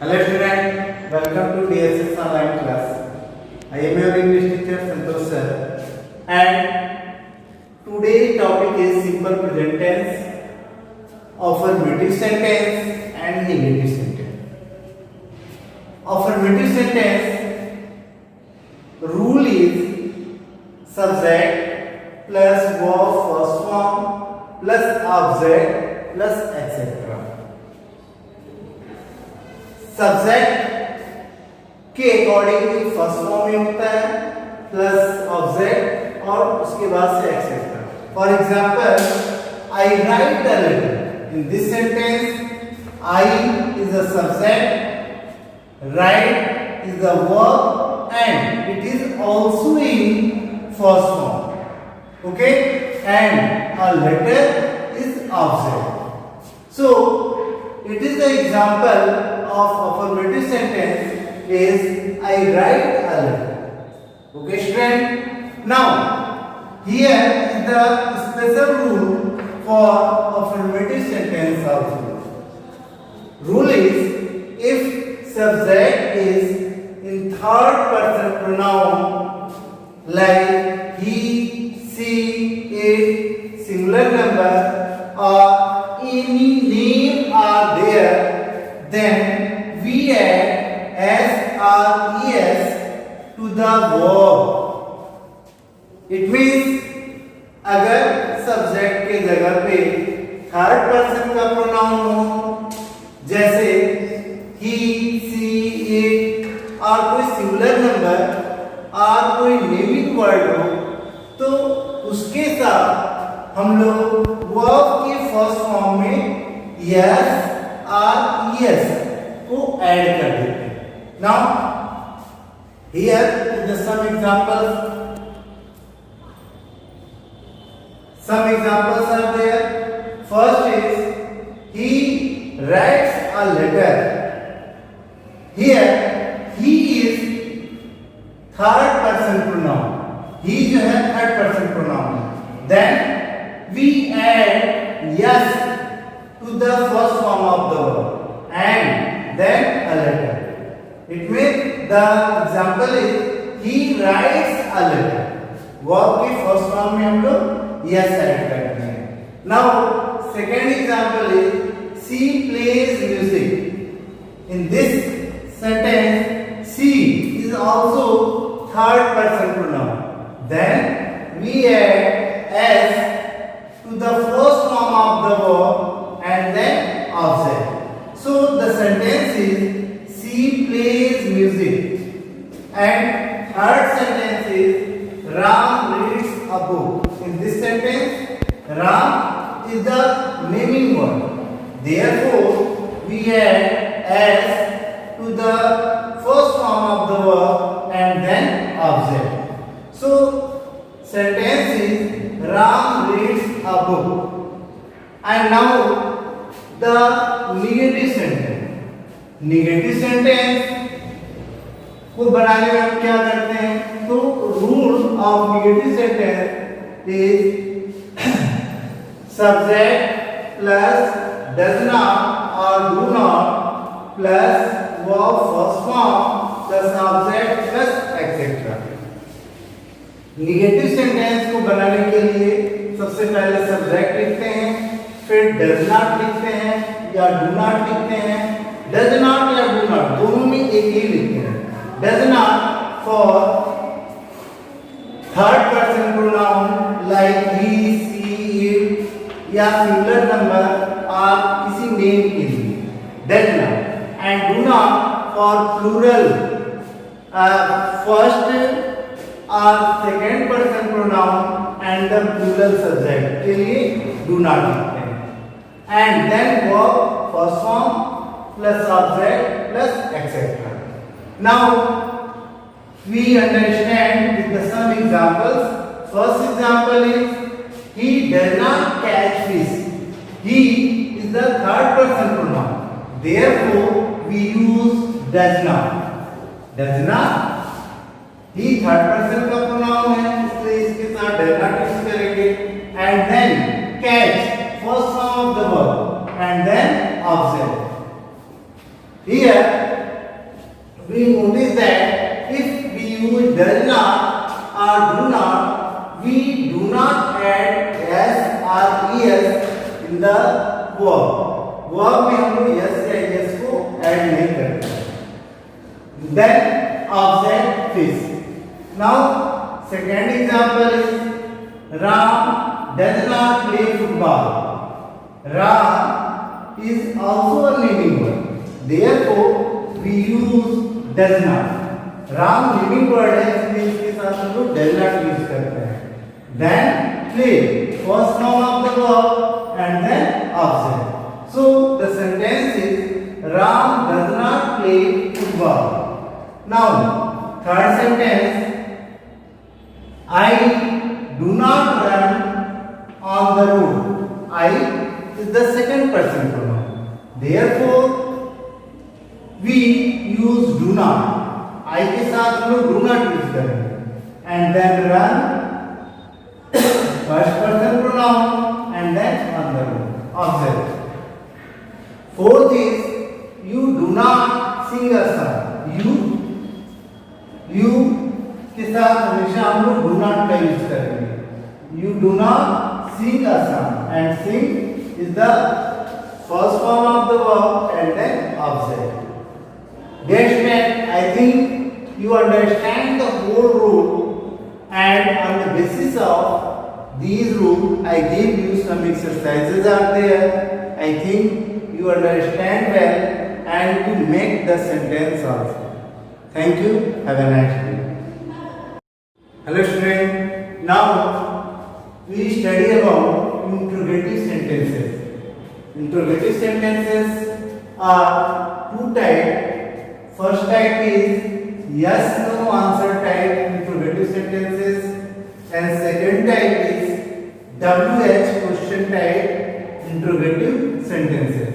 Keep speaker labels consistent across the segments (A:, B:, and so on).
A: Hello student, welcome to DSS online class. I am your English teacher Santosh sir, and today's topic is simple present tense, affirmative sentence and negative sentence. Affirmative sentence rule is subject plus verb first form plus object plus etc. Subject के according first form में होता है plus object और उसके बाद से etcetera. For example, I write the letter. In this sentence I is the subject, write is the verb and it is also in first form. Okay, and a letter is object. So it is the example of affirmative sentence is I write a letter. Okay student, now here is the special rule for affirmative sentence also. Rule is if subject is in third person pronoun like he, she, it, singular number or any name are there, then we add s or es to the verb. It means अगर subject के जगह पे third person का pronoun हो, जैसे ही, she, it और कोई singular number और कोई नेमिंग वर्ड हो, तो उसके साथ हम लोग वर्ब के फर्स्ट फॉर्म में यस और यस को ऐड कर देते हैं. Now here is some examples. Some examples are there. First is he writes a letter. Here he is third person pronoun. He जो है थर्ड पर्सन प्रोनाउन है. Then we add yes to the first form of the verb and then a letter. It means the example is he writes a letter. verb के first form में हम लोग yes add करते हैं. Now second example is she plays music. In this sentence she is also third person pronoun. Then we add s to the first form of the verb and then object. So the sentence is she plays music. And third sentence is Ram reads a book. In this sentence Ram is the naming word. Therefore we add s to the first form of the verb and then object. So sentence is Ram reads a book. And now the negative sentence. Negative sentence को बनाने में हम क्या करते हैं? तो rule of negative sentence is subject plus does not or do not plus verb first form plus object plus etc. Negative sentence को बनाने के लिए सबसे पहले सब्जेक्ट लिखते हैं, फिर डज नॉट लिखते हैं या डू नॉट लिखते हैं. डज नॉट या डू नॉट दोनों में एक ही लिखते हैं. Does not for third person pronoun like he, she, it या सिंगुलर नंबर और किसी नेम के लिए does not. And do not for plural first और second person pronoun and the plural subject के लिए डू नॉट लिखते हैं. And then verb first form plus object plus etcetera. Now we understand with the some examples. First example is he does not catch fish. He is the third person pronoun. Therefore we use does not. Does not he third person का pronoun है, इसलिए इसके साथ does not use करेंगे. And then catch first form of the verb and then object. Here we notice that if we use does not or do not, we do not add s or es in the verb. verb में हम लोग s या es को add नहीं करते. Then object fish. Now second example is Ram does not play football. Ram is also a living word. Therefore, we use does not. Ram living word है इसलिए इसके साथ हम लोग does not use करते हैं. Then play, first form of the verb and then object. So the sentence is Ram does not play football. Now third sentence, I do not run on the road. I is the second person pronoun. Therefore, we use do not. I के साथ हम लोग do not use करेंगे. And then run, first person pronoun, and then on the road. Object. Fourth is you do not sing a song. You के साथ हमेशा हम लोग do not का यूज करेंगे. You do not sing a song, and sing is the first form of the verb and then object. Dear student, I think you understand the whole rule, and on the basis of these rules, I give you some exercises are there. I think you understand well and to make the sentence also. Thank you. Have a nice day. Hello student. Now we study about interrogative sentences. Interrogative sentences are two types. First type is yes no answer type interrogative sentences, and second type is WH question type interrogative sentences.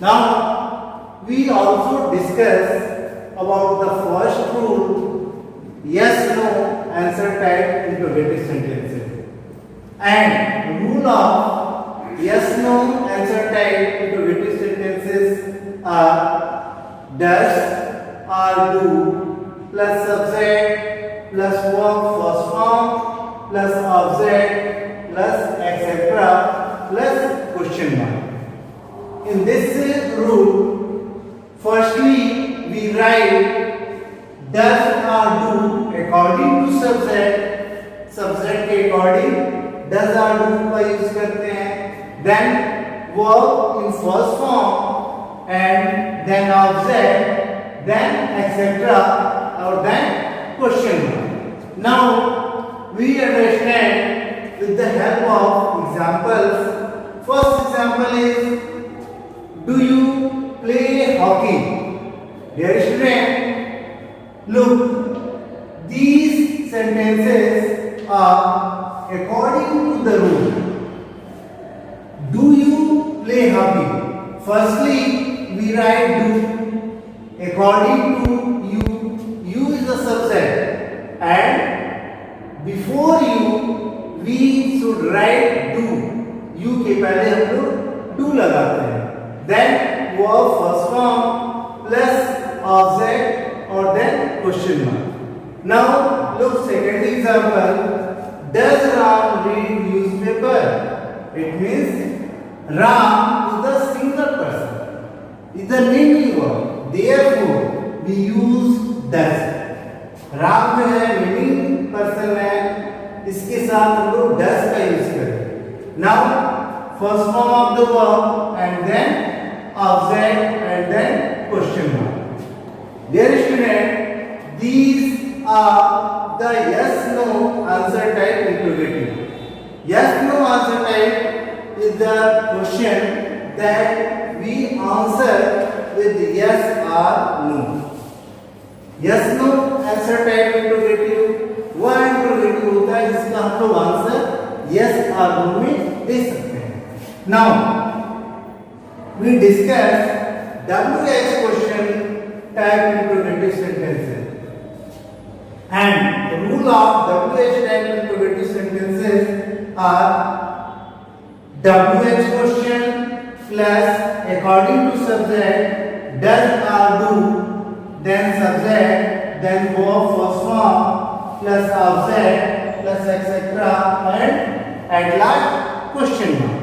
A: Now we also discuss about the first rule, yes no answer type interrogative sentences, and rule of yes no answer type interrogative sentences are does or do plus subject plus verb first form plus object plus etc plus question mark. In this rule, firstly we write does or do according to subject. Subject के according does or do का use करते हैं. Then verb in first form and then object, then etc. or then question mark. Now we understand with the help of examples. First example is, do you play hockey? Dear student, look, these sentences are according to the rule. Do you play hockey? Firstly, we write do according to you. You is the subject, and before you we should write do. You के पहले हम लोग do लगाते हैं. Then verb first form plus object or then question mark. Now look second example. Does Ram read newspaper? It means Ram is the single person. Is the naming verb. Therefore we use does. Ram जो है naming person है, इसके साथ हम लोग does का use करें. Now first form of the verb and then object and then question mark. Dear student, these are the yes no answer type interrogative. Yes no answer type is the question that we answer with yes or no. Yes no answer type interrogative वह interrogative होता है जिसका हम लोग answer yes or no में दे सकते हैं. Now we discuss WH question type interrogative sentences, and the rule of WH type interrogative sentences are WH question plus according to subject does or do then subject, then verb first form plus object plus etc. and at last question mark.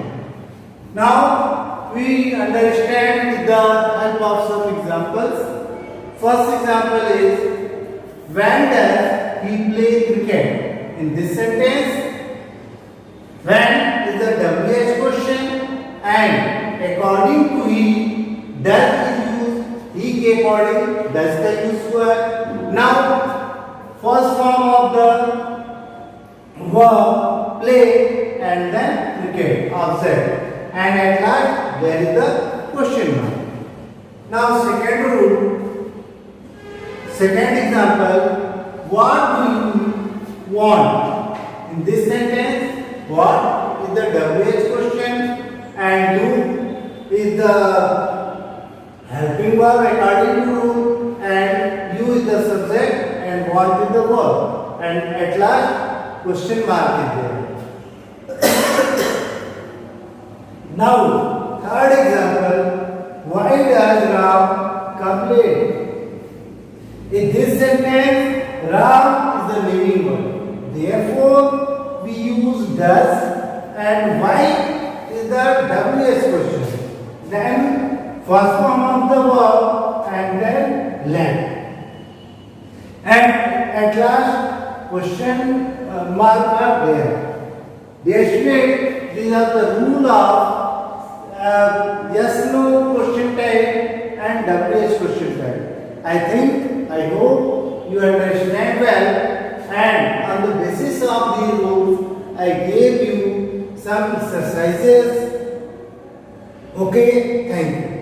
A: Now we understand with the help of some examples. First example is, when does he play cricket? In this sentence, when is the WH question and according to he, does is used, he के according does का use हुआ है. Now first form of the verb play and then cricket object and at last there is the question mark. Now second rule, second example, what do you want? In this sentence, what is the WH question and do is the helping verb according to rule and you is the subject and want is the verb and at last question mark is there. Now third example, why does Ram come late? In this sentence, Ram is the living word. Therefore, we use does and why is the WH question. Then first form of the verb and then let. And at last, question mark are there. Dear student, these are the rule of yes no question type and WH question type. I hope you understand well, and on the basis of these rules I gave you some exercises. Okay, thank you.